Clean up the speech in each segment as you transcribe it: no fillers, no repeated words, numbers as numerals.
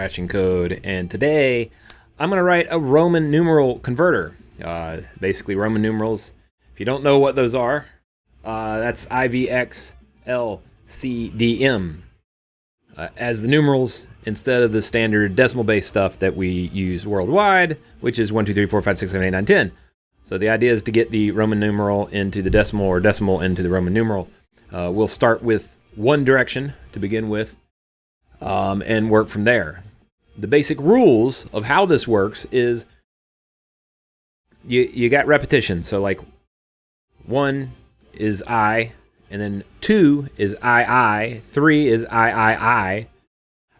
scratching code, and today I'm going to write a Roman numeral converter. Basically Roman numerals. If you don't know what those are, that's IVXLCDM as the numerals instead of the standard decimal-based stuff that we use worldwide, which is 1, 2, 3, 4, 5, 6, 7, 8, 9, 10. So the idea is to get the Roman numeral into the decimal or decimal into the Roman numeral. We'll start with one direction to begin with and work from there. The basic rules of how this works is you got repetition. So like 1 is I, and then 2 is I, 3 is I.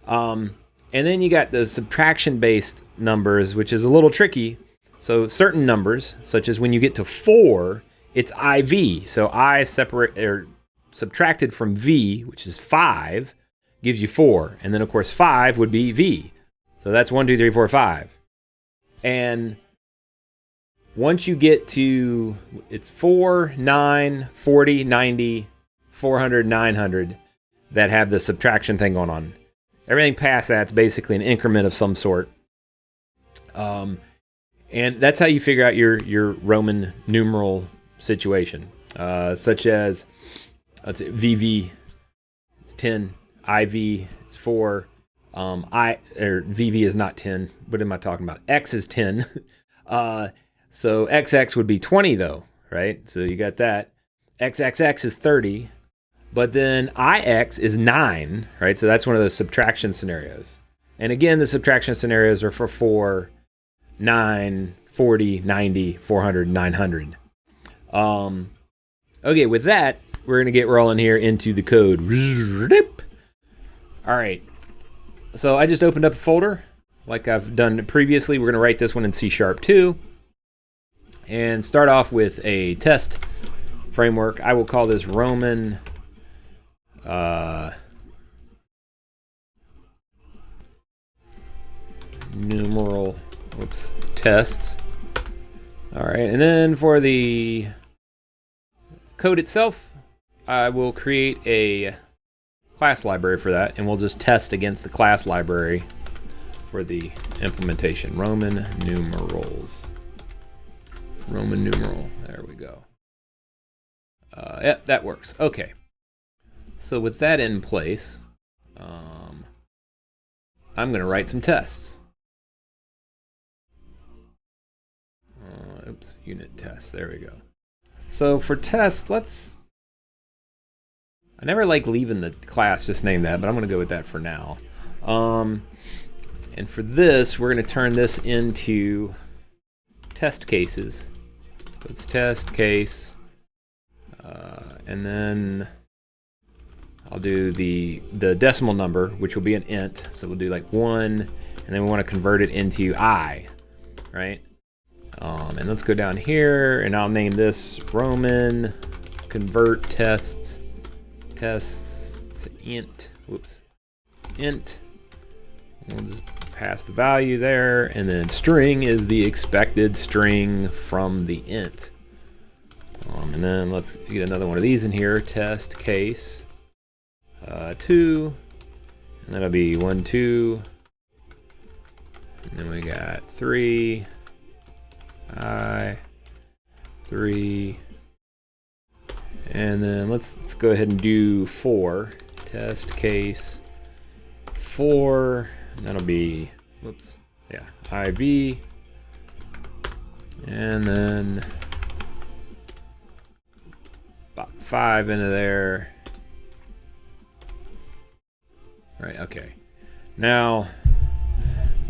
And then you got the subtraction-based numbers, which is a little tricky. So certain numbers, such as when you get to 4, it's IV. So I subtracted from V, which is 5, gives you 4. And then, of course, 5 would be V. So that's 1, 2, 3, 4, 5. And once you get to, it's 4, 9, 40, 90, 400, 900 that have the subtraction thing going on. Everything past that's basically an increment of some sort. And that's how you figure out your Roman numeral situation. Such as, let's say, VV, it's 10, IV, it's 4, VV is not 10. What am I talking about? X is 10. So XX would be 20 though, right? So you got that. XXX is 30, but then IX is 9, right? So that's one of those subtraction scenarios. And again, the subtraction scenarios are for 4, 9, 40, 90, 400, 900. Okay, with that, we're going to get rolling here into the code. All right. So I just opened up a folder like I've done previously. We're going to write this one in C#2 and start off with a test framework. I will call this Roman numeral tests. All right, and then for the code itself, I will create a class library for that, and we'll just test against the class library for the implementation. Roman numerals. Roman numeral. There we go. Yep, that works. Okay. So with that in place, I'm going to write some tests. Unit tests. There we go. So for tests, I never like leaving the class just named that, but I'm going to go with that for now. And for this, we're going to turn this into test cases. So it's test case, and then I'll do the decimal number, which will be an int. So we'll do like 1, and then we want to convert it into I, right? And let's go down here, and I'll name this Roman convert tests int. Int. We'll just pass the value there, and then string is the expected string from the int. And then let's get another one of these in here. Test case 2, and that'll be 1, 2, and then we got 3. I 3, and then let's go ahead and do 4. Test case 4, and that'll be IV, and then about 5 into there. All right, okay. Now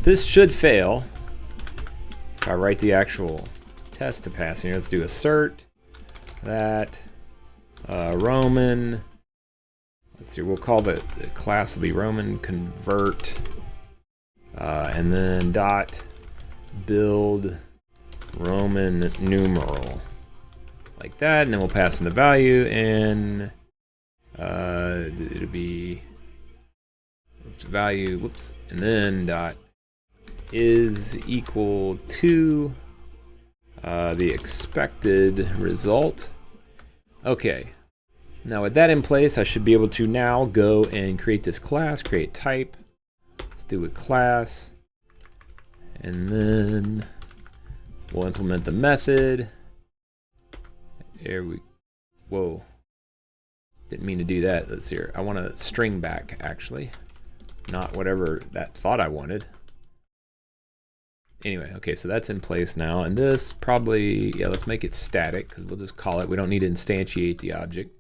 this should fail. If I write the actual test to pass here, let's do assert that Roman, let's see, we'll call the class will be Roman convert, and then dot build Roman numeral, like that, and then we'll pass in the value, and it'll be value, and then dot is equal to the expected result. Okay, now with that in place, I should be able to now go and create this class, create type, Let's do a class. And then we'll implement the method. There we, whoa. Didn't mean to do that. Let's see here. I want a string back, actually. Not whatever that thought I wanted. Anyway, okay, so that's in place now. And this probably, yeah, let's make it static because we'll just call it. We don't need to instantiate the object.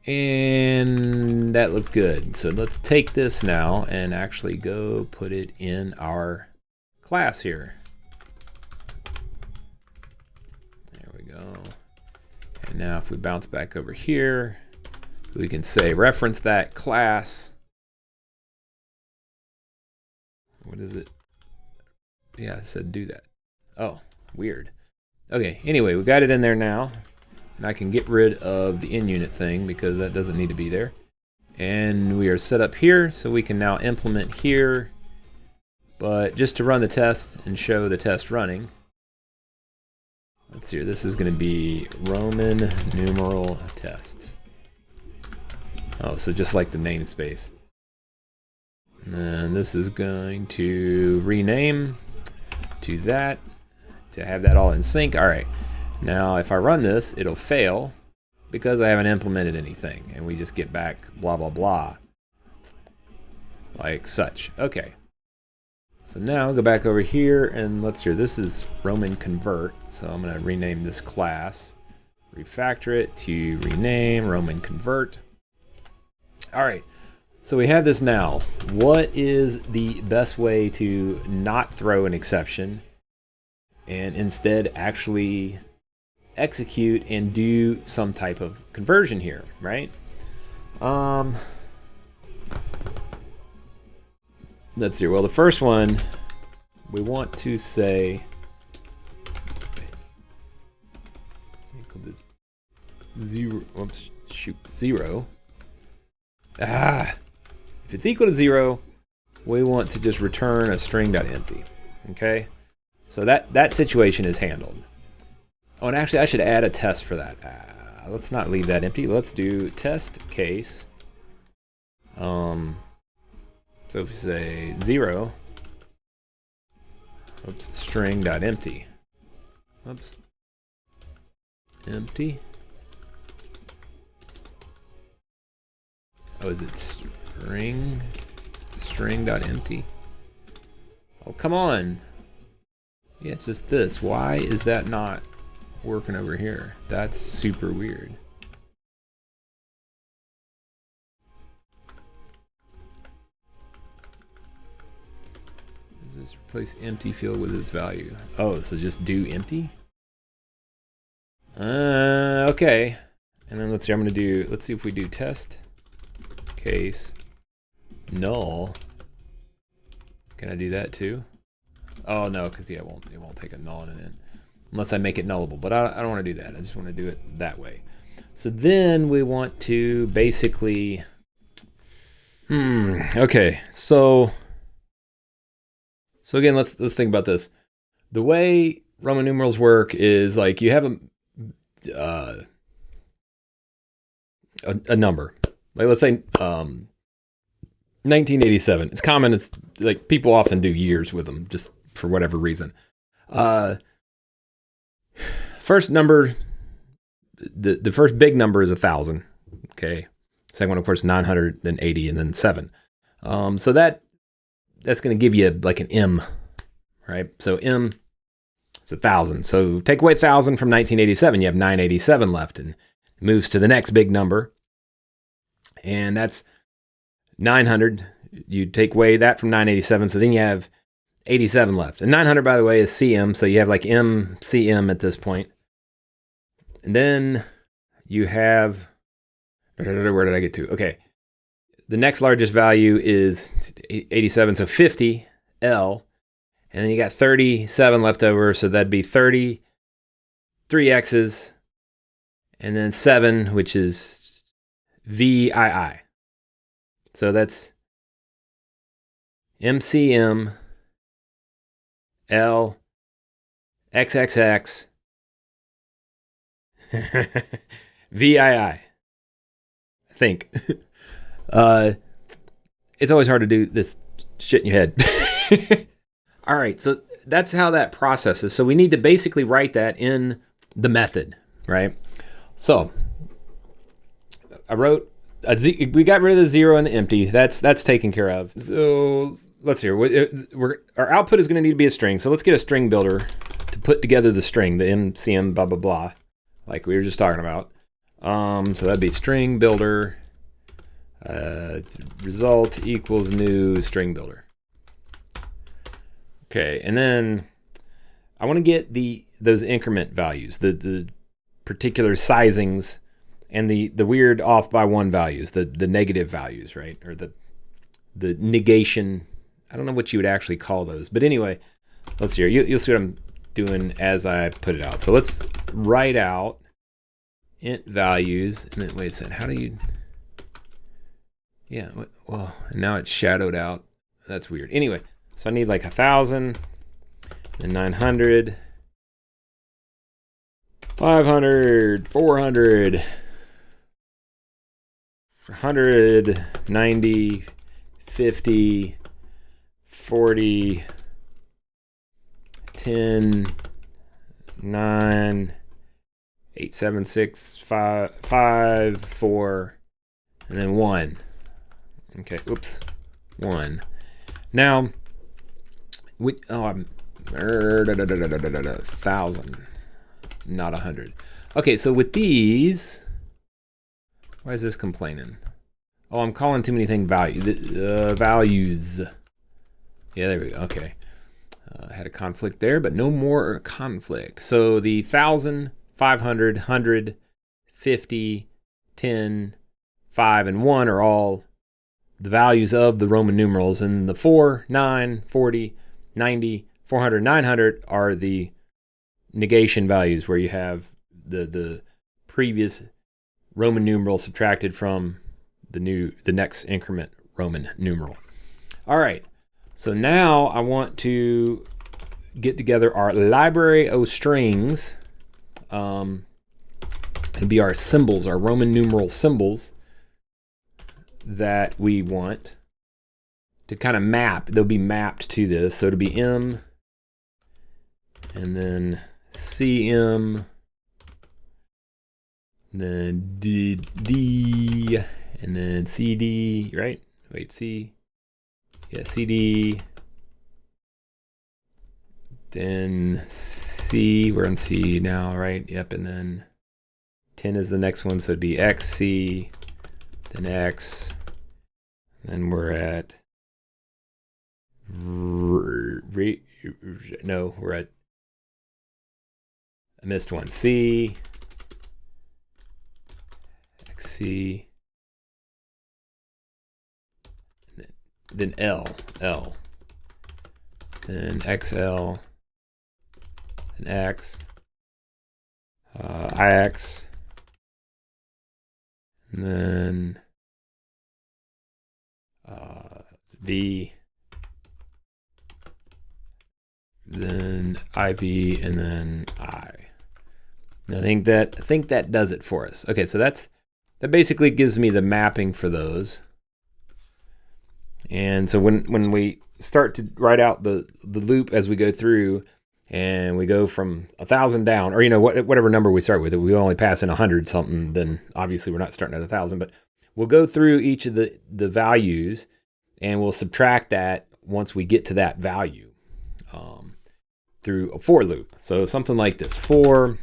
And that looks good. So let's take this now and actually go put it in our class here. There we go. And now if we bounce back over here, we can say reference that class. What is it? Yeah, it said do that. Oh, weird. Okay, anyway, we got it in there now. And I can get rid of the in-unit thing because that doesn't need to be there. And we are set up here, so we can now implement here. But just to run the test and show the test running, let's see here, this is going to be Roman numeral test. Oh, so just like the namespace. And this is going to rename to that, to have that all in sync. All right. Now, if I run this, it'll fail because I haven't implemented anything. And we just get back blah, blah, blah. Like such. Okay. So now go back over here and let's hear, this is Roman convert. So I'm going to rename this class. Refactor it to rename Roman convert. All right. So we have this now. What is the best way to not throw an exception and instead actually execute and do some type of conversion here, right? Let's see. Well, the first one, we want to say equal to 0. Oops, shoot, 0. If it's equal to 0, we want to just return a string.empty. Okay, so that situation is handled. Oh, and actually, I should add a test for that. Let's not leave that empty. Let's do test case. So if we say 0, oops, string.empty. Oops, empty. Oh, is it string.empty? Oh, come on. Yeah, it's just this. Why is that not working over here? That's super weird. Just replace empty field with its value. Oh, so just do empty? Okay. And then let's see, let's see if we do test case null. Can I do that too? Oh no, because yeah, it won't take a null in it unless I make it nullable. But I don't want to do that. I just want to do it that way. So then we want to basically, okay. So again, let's think about this. The way Roman numerals work is like you have a number. Like let's say 1987. It's common. It's like people often do years with them just for whatever reason. First number, the first big number is 1,000. Okay. Second one, of course, 980, and then 7. So that's going to give you like an M, right? So M is 1,000. So take away 1,000 from 1987, you have 987 left, and it moves to the next big number. And that's 900. You take away that from 987, so then you have 87 left. And 900, by the way, is CM, so you have like MCM at this point. And then you have, where did I get to? Okay. The next largest value is 87, so 50 L. And then you got 37 left over, so that'd be 30, 3 X's, and then 7, which is VII. So that's MCM, L, XXX, VII. I think. It's always hard to do this shit in your head. All right, so that's how that processes. So we need to basically write that in the method, right? So I wrote we got rid of the 0 and the empty. That's taken care of. So let's see. Our output is going to need to be a string. So let's get a string builder to put together the string, the MCM blah blah blah, like we were just talking about. So that'd be string builder result equals new string builder. Okay, and then I want to get those increment values, the particular sizings, and the weird off by 1 values, the negative values, right? Or the negation. I don't know what you would actually call those, but anyway, let's see here. You'll see what I'm doing as I put it out. So let's write out int values, and then wait a second. How do you? Yeah. Well, and now it's shadowed out. That's weird. Anyway, so I need like 1,000, and 900, 500, 400. 100, 90, 50, 40, 10, 9, 8, 7, 6, 5, 4, and then 1. Okay, oops, 1. Now, I'm 1,000, not 100. Okay, so with these, why is this complaining? Oh, I'm calling too many things values. Yeah, there we go. Okay. Had a conflict there, but no more conflict. So the 1,000, 500, 100, 50, 10, 5, and 1 are all the values of the Roman numerals. And the 4, 9, 40, 90, 400, 900 are the negation values, where you have the previous Roman numeral subtracted from the next increment Roman numeral. All right, so now I want to get together our library of strings. It'll be our symbols, our Roman numeral symbols that we want to kind of map. They'll be mapped to this. So it'll be M, and then CM, and then D, and then CD, right? Wait, C. Yeah, CD. Then C, we're on C now, right? Yep, and then 10 is the next one, so it'd be XC, then X, and we're at, no, we're at, I missed one, C, XC, then L, then XL, then X, IX, and then V, then IV, and then I. And I think that does it for us. Okay, so that basically gives me the mapping for those. And so when we start to write out the loop as we go through, and we go from 1,000 down, or whatever number we start with, if we only pass in 100 something, then obviously we're not starting at 1,000. But we'll go through each of the values, and we'll subtract that once we get to that value through a for loop. So something like this: for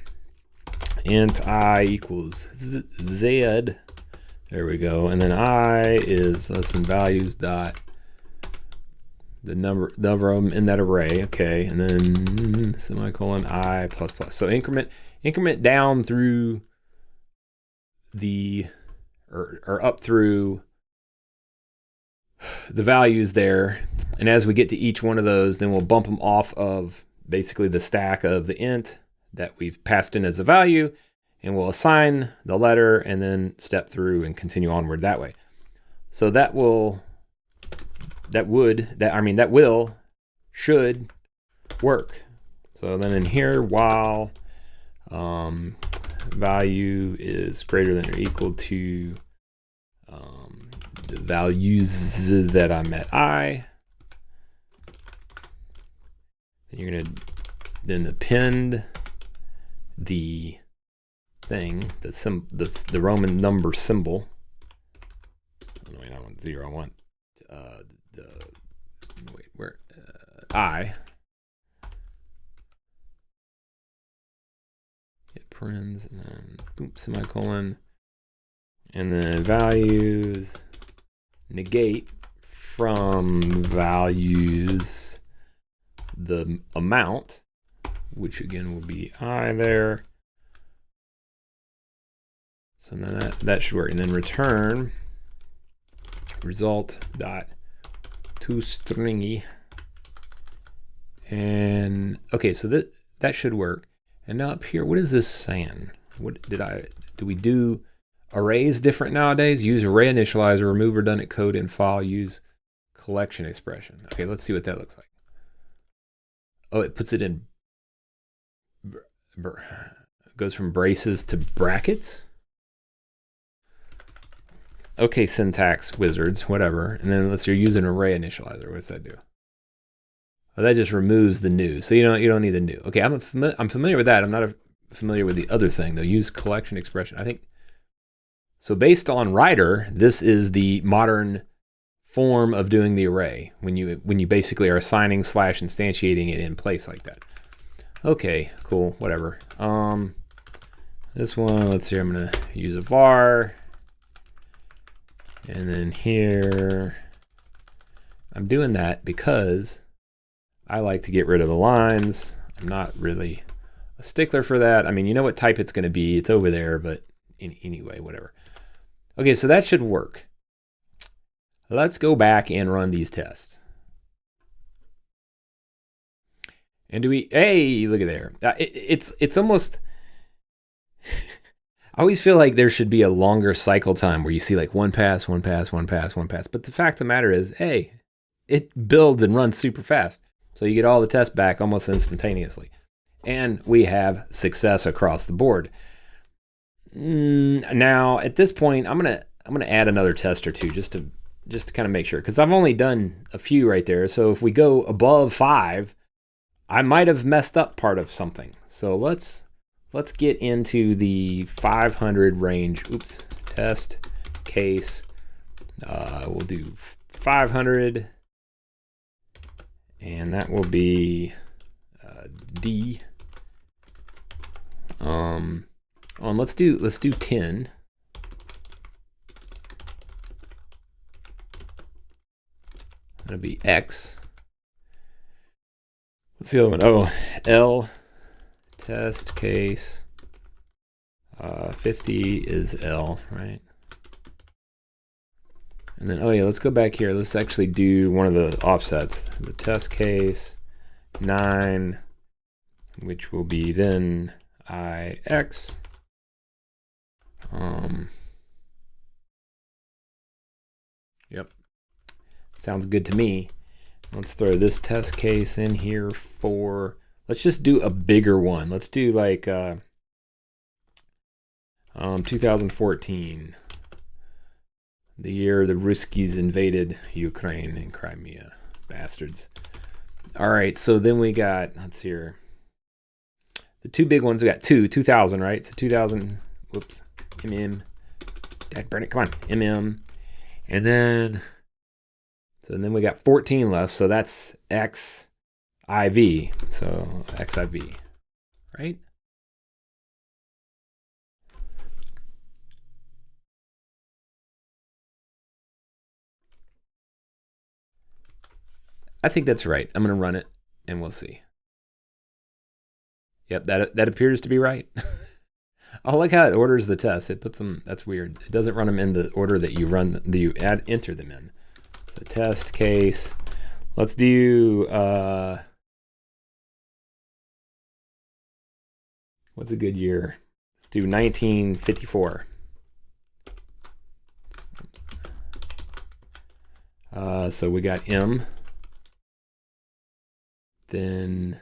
int I equals Z. There we go. And then I is less than values dot the number of them in that array. Okay, and then semicolon I plus plus. So increment down through the or up through the values there, and as we get to each one of those, then we'll bump them off of basically the stack of the int that we've passed in as a value, and we'll assign the letter and then step through and continue onward that way. So should work. So then in here, while value is greater than or equal to the values that I'm at I, Then you're gonna then append the thing, the Roman number symbol. Oh, wait, I want 0. I want wait, where I. Hit parens and then boom, semicolon, and then values negate from values the amount, which again will be I there. So then that should work. And then return result dot toStringy. And okay, so that should work. And now up here, what is this saying? What do we do arrays different nowadays? Use array initializer, remove redundant code in file, use collection expression. Okay, let's see what that looks like. Oh, it puts it in, goes from braces to brackets. Okay, syntax wizards, whatever. And then let's say you're using array initializer. What does that do? Oh, that just removes the new. So you don't need the new. Okay, I'm familiar with that. I'm not familiar with the other thing though. Use collection expression. I think so. Based on writer, this is the modern form of doing the array when you basically are assigning / instantiating it in place like that. Okay, cool, whatever. This one, let's see. I'm gonna use a var. And then here, I'm doing that because I like to get rid of the lines. I'm not really a stickler for that. I mean, you know what type it's going to be. It's over there, but anyway, whatever. Okay, so that should work. Let's go back and run these tests. And hey, look at there. It's almost... I always feel like there should be a longer cycle time where you see like one pass, one pass, one pass, one pass. But the fact of the matter is, hey, it builds and runs super fast. So you get all the tests back almost instantaneously. And we have success across the board. Now, at this point, I'm gonna add another test or two just to kind of make sure. Because I've only done a few right there. So if we go above 5, I might have messed up part of something. So let's get into the 500 range. Oops, test case. We'll do 500, and that will be D. Let's do 10. That'll be X. What's the other one? Oh, L. Test case 50 is L, right? And then, oh yeah, let's go back here. Let's actually do one of the offsets. The test case 9, which will be then IX. Yep, sounds good to me. Let's throw this test case in here for... Let's just do a bigger one. Let's do like 2014, the year the Ruskies invaded Ukraine and Crimea, bastards. All right, so then we got, let's see here, the two big ones. We got 2000, right? So 2000, whoops, Dad, burn it, come on, and then we got 14 left. So that's X. IV, so XIV, right? I think that's right. I'm gonna run it and we'll see. Yep, that appears to be right. I like how it orders the tests. It puts them, that's weird. It doesn't run them in the order that you enter them in. So test case, let's do what's a good year? Let's do 1954. So we got M. Then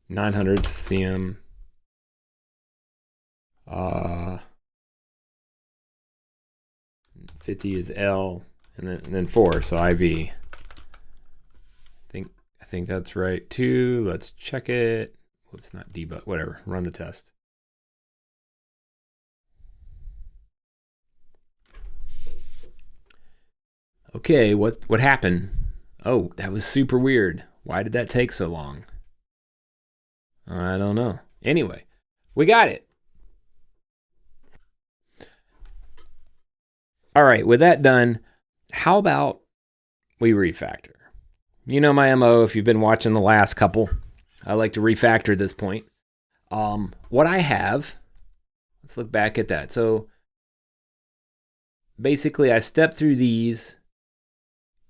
900 CM. 50 is L, and then 4. So IV. I think that's right too. Let's check it. Whoops, not debug. Whatever. Run the test. Okay, what happened? Oh, that was super weird. Why did that take so long? I don't know. Anyway, we got it. All right, with that done, how about we refactor? You know my MO if you've been watching the last couple. I like to refactor at this point. What I have, let's look back at that. So basically I step through these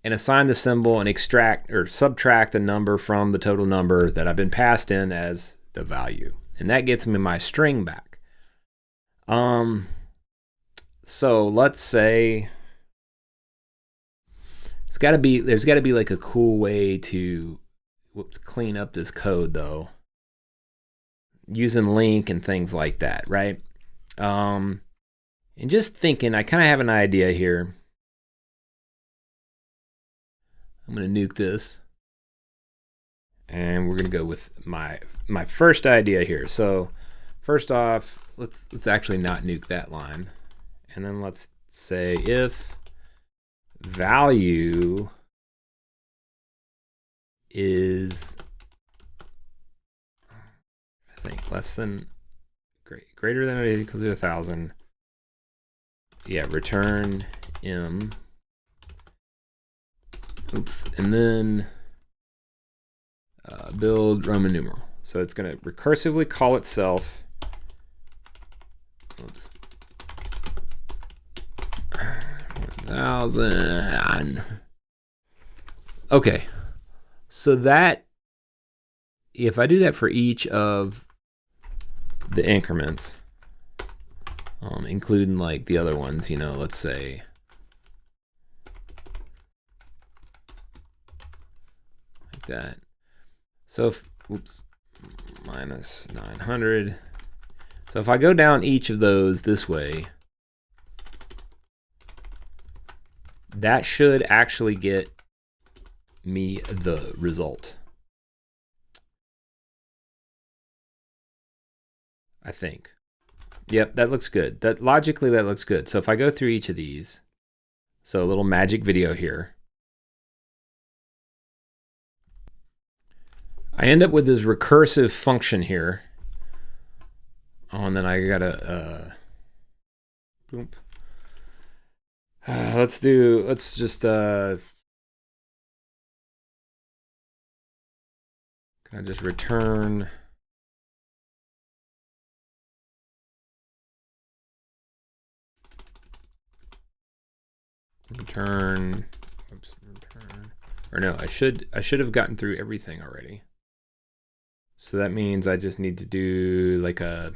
and assign the symbol and extract or subtract the number from the total number that I've been passed in as the value. And that gets me my string back. So let's say there's got to be like a cool way to clean up this code though, using link and things like that, right? And just thinking, I kind of have an idea here. I'm going to nuke this, and we're going to go with my first idea here. So first off, let's actually not nuke that line, and then let's say if value is, I think, less than greater than or equal to 1,000. Yeah, return m. Oops, and then build Roman numeral. So it's going to recursively call itself. Oops. 1,000. Okay, so that, if I do that for each of the increments, including like the other ones, you know, let's say like that. So if, oops, minus 900. So if I go down each of those this way, that should actually get me the result, I think. Yep, that looks good. That logically, that looks good. So if I go through each of these, so a little magic video here, I end up with this recursive function here. Oh, and then I gotta boom. Let's just can I just return oops, return, or no, I should have gotten through everything already. So that means I just need to do like a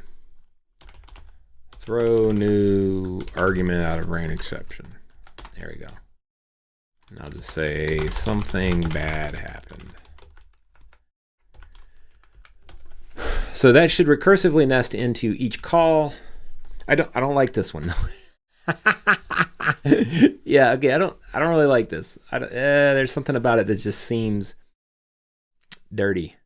throw new argument out of range exception. There we go. And I'll just say something bad happened. So that should recursively nest into each call. I don't like this one though. Yeah, okay, I don't really like this. There's something about it that just seems dirty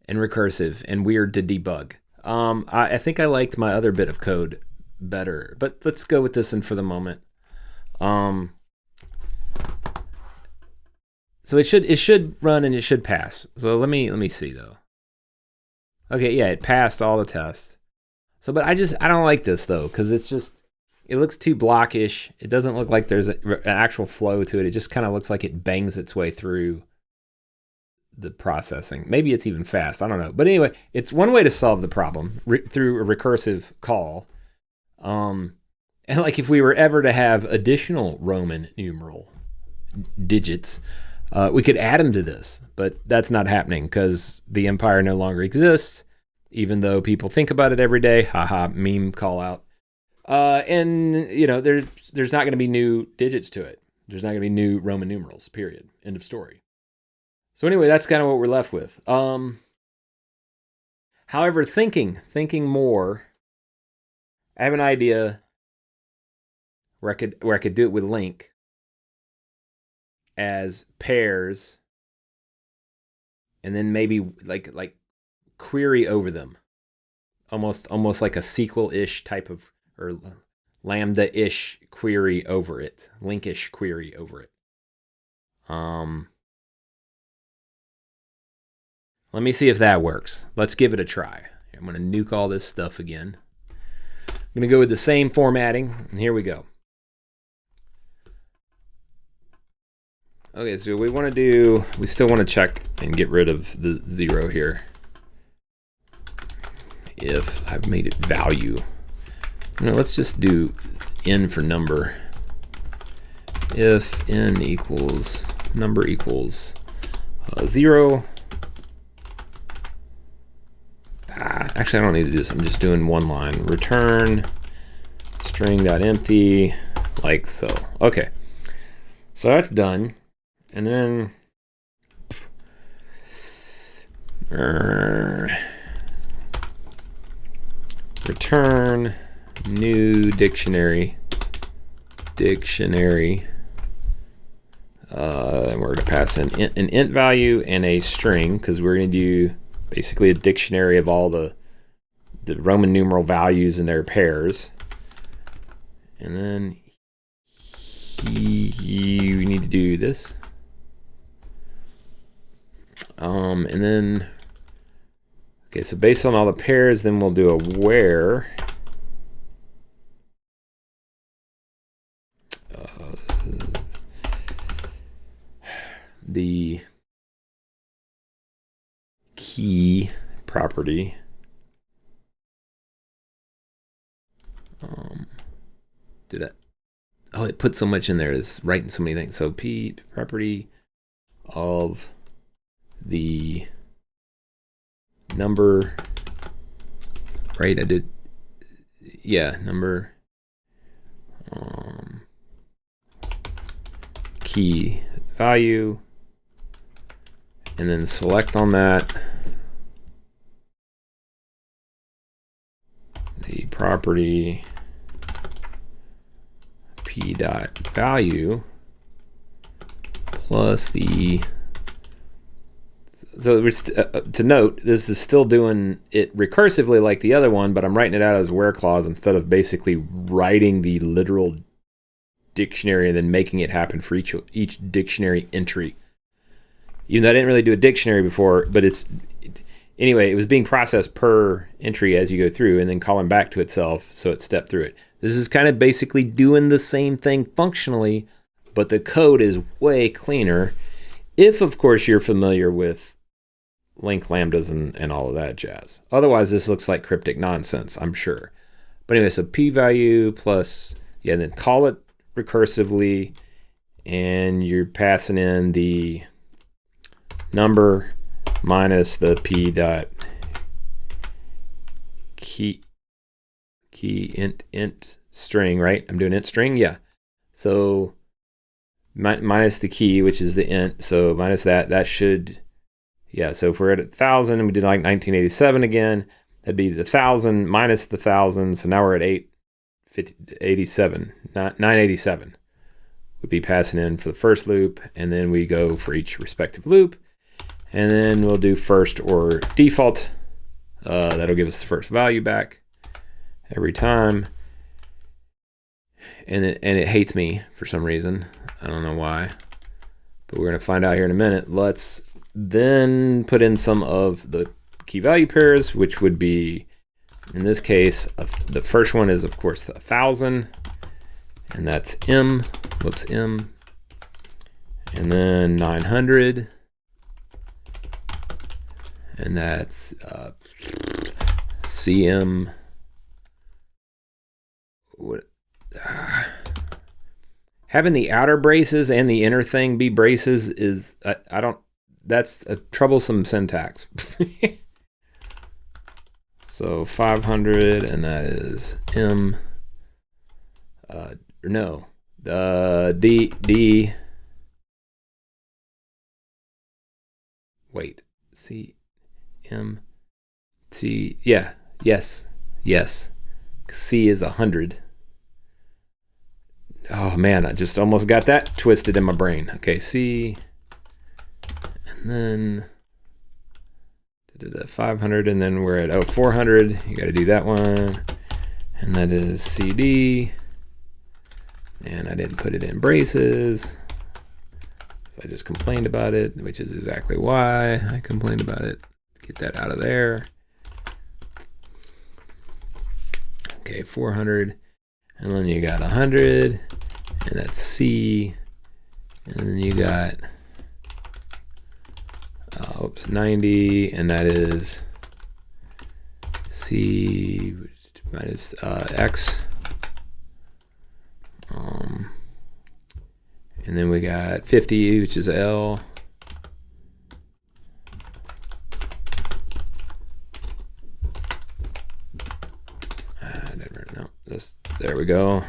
and recursive and weird to debug. I think I liked my other bit of code better, but let's go with this one for the moment. So it should run and it should pass. So let me see though. Okay, yeah, it passed all the tests. So, but I don't like this though, because it looks too blockish. It doesn't look like there's an actual flow to it. It just kind of looks like it bangs its way through the processing. Maybe it's even fast. I don't know. But anyway, it's one way to solve the problem through a recursive call. And like if we were ever to have additional Roman numeral digits, we could add them to this, but that's not happening because the empire no longer exists, even though people think about it every day. Haha, meme call out. And you know, there's not going to be new digits to it. There's not going to be new Roman numerals, period. End of story. So anyway, that's kind of what we're left with. However, thinking more, I have an idea where I could do it with link. as pairs, and then maybe like query over them, almost like a SQL-ish type of, or Lambda-ish query over it, linkish query over it. Let me see if that works. Let's give it a try. I'm going to nuke all this stuff again. I'm going to go with the same formatting, and here we go. Okay, so we still want to check and get rid of the 0 here. If I've made it value. Let's just do n for number. If n equals, number equals 0. Actually, I don't need to do this. I'm just doing one line. Return string.empty, like so. Okay, so that's done. And then return new dictionary. And we're going to pass in an int value and a string, because we're going to do basically a dictionary of all the Roman numeral values and their pairs. And then we need to do this. And then, okay, so based on all the pairs, then we'll do a where. The key property. Did that? Oh, it put so much in there. It's writing so many things. So p property of the number, right? I did, yeah, number, key value, and then select on that the property p dot value plus the, so to note, this is still doing it recursively like the other one, but I'm writing it out as a where clause instead of basically writing the literal dictionary and then making it happen for each dictionary entry. Even though I didn't really do a dictionary before, but anyway, it was being processed per entry as you go through and then calling back to itself, so it stepped through it. This is kind of basically doing the same thing functionally, but the code is way cleaner. If, of course, you're familiar with link lambdas and all of that jazz. Otherwise, this looks like cryptic nonsense, I'm sure. But anyway, so p value plus, yeah, then call it recursively, and you're passing in the number minus the p dot key int string, right? I'm doing int string, yeah. So minus the key, which is the int, so minus that should, yeah, so if we're at 1,000 and we did like 1987 again, that'd be the 1,000 minus the 1,000, so now we're at 987 would be passing in for the first loop, and then we go for each respective loop, and then we'll do first or default. That'll give us the first value back every time, and it hates me for some reason. I don't know why, but we're going to find out here in a minute. Let's then put in some of the key value pairs, which would be, in this case, the first one is, of course, 1,000, and that's m, and then 900, and that's cm. Having the outer braces and the inner thing be braces is, I don't, that's a troublesome syntax. So 500, and that is m, d, wait, c, m, t, yeah, yes, c is 100. Oh man, I just almost got that twisted in my brain. Okay, C, and then 500, and then we're at 400. You got to do that one, and that is CD. And I didn't put it in braces. So I just complained about it, which is exactly why I complained about it. Get that out of there. Okay, 400, and then you got 100, and that's C, and then you got 90, and that is C minus X. And then we got 50, which is L. There we go.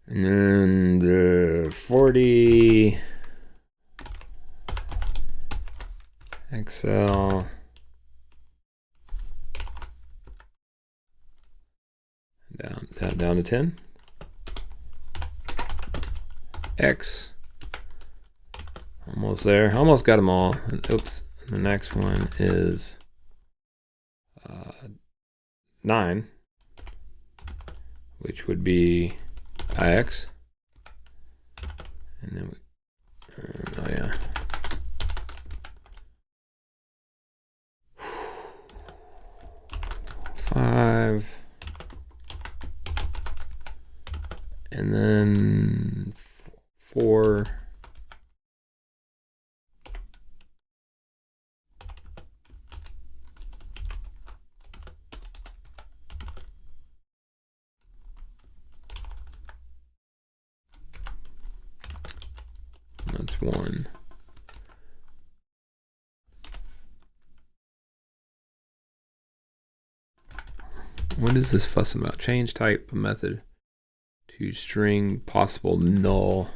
And then the 40 XL. Down to 10. X. Almost there. Almost got them all. And, oops. The next one is 9, which would be IX. And then we, oh yeah. Five. And then 4. That's 1. What is this fuss about? Change type method to string possible null.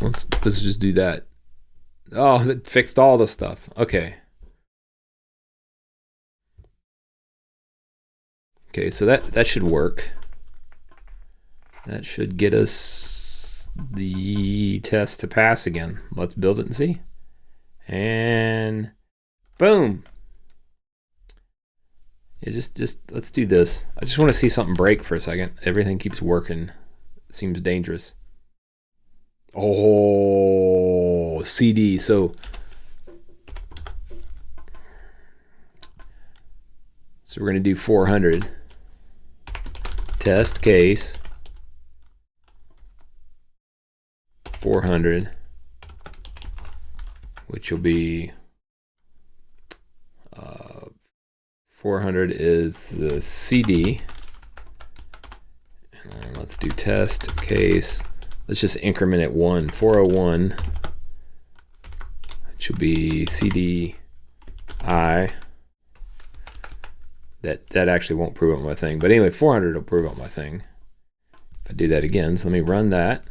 Let's just do that. Oh, that fixed all the stuff. Okay. Okay, so that should work. That should get us the test to pass again. Let's build it and see. And boom. Yeah, just let's do this. I just want to see something break for a second. Everything keeps working. It seems dangerous. Oh, CD. So we're going to do 400. Test case 400, which will be 400 is the CD. And let's do test case. Let's just increment it 1. 401, which will be CD I. That actually won't prove out my thing. But anyway, 400 will prove out my thing. If I do that again, so let me run that.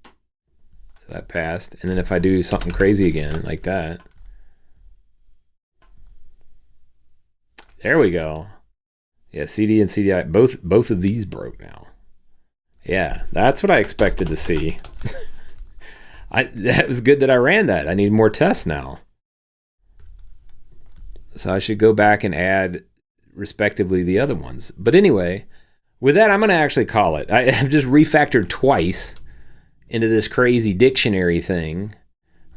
So that passed. And then if I do something crazy again, like that. There we go. Yeah, CD and CDI, both of these broke now. Yeah, that's what I expected to see. That was good that I ran that. I need more tests now. So I should go back and add respectively the other ones. But anyway, with that, I'm going to actually call it. I've just refactored twice into this crazy dictionary thing.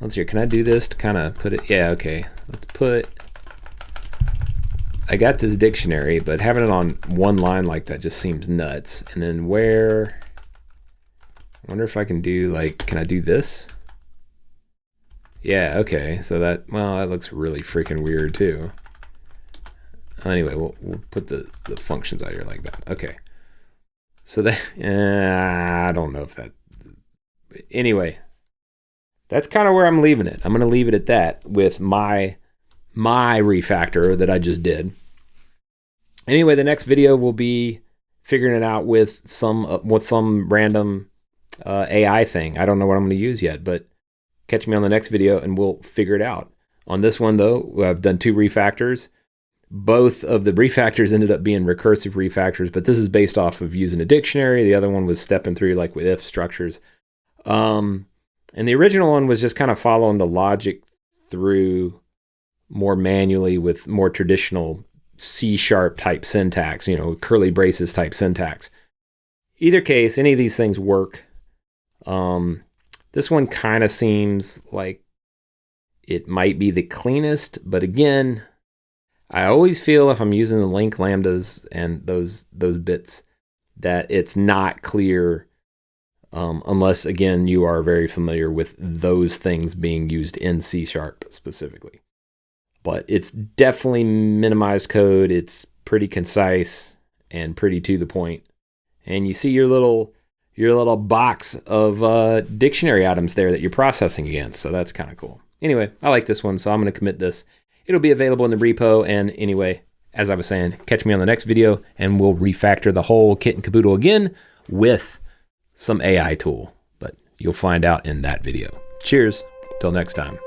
Let's see, can I do this to kind of put it? Yeah, okay. Let's put, I got this dictionary, but having it on one line like that just seems nuts. And then where, I wonder if I can do like, can I do this? Yeah, okay. So that, well, that looks really freaking weird too. Anyway, we'll put the functions out here like that. Okay. So that, I don't know if that, anyway, that's kind of where I'm leaving it. I'm going to leave it at that with my refactor that I just did. Anyway, the next video will be figuring it out with some random AI thing. I don't know what I'm going to use yet, but catch me on the next video and we'll figure it out. On this one, though, I've done 2 refactors. Both of the refactors ended up being recursive refactors, but this is based off of using a dictionary. The other one was stepping through like with if structures. And the original one was just kind of following the logic through more manually with more traditional C# type syntax, you know, curly braces type syntax. Either case, any of these things work. This one kind of seems like it might be the cleanest, but again, I always feel if I'm using the link lambdas and those bits that it's not clear unless, again, you are very familiar with those things being used in C# specifically. But it's definitely minimized code. It's pretty concise and pretty to the point. And you see your little box of dictionary items there that you're processing against. So that's kind of cool. Anyway, I like this one, so I'm going to commit this. It'll be available in the repo. And anyway, as I was saying, catch me on the next video and we'll refactor the whole kit and caboodle again with some AI tool. But you'll find out in that video. Cheers. Till next time.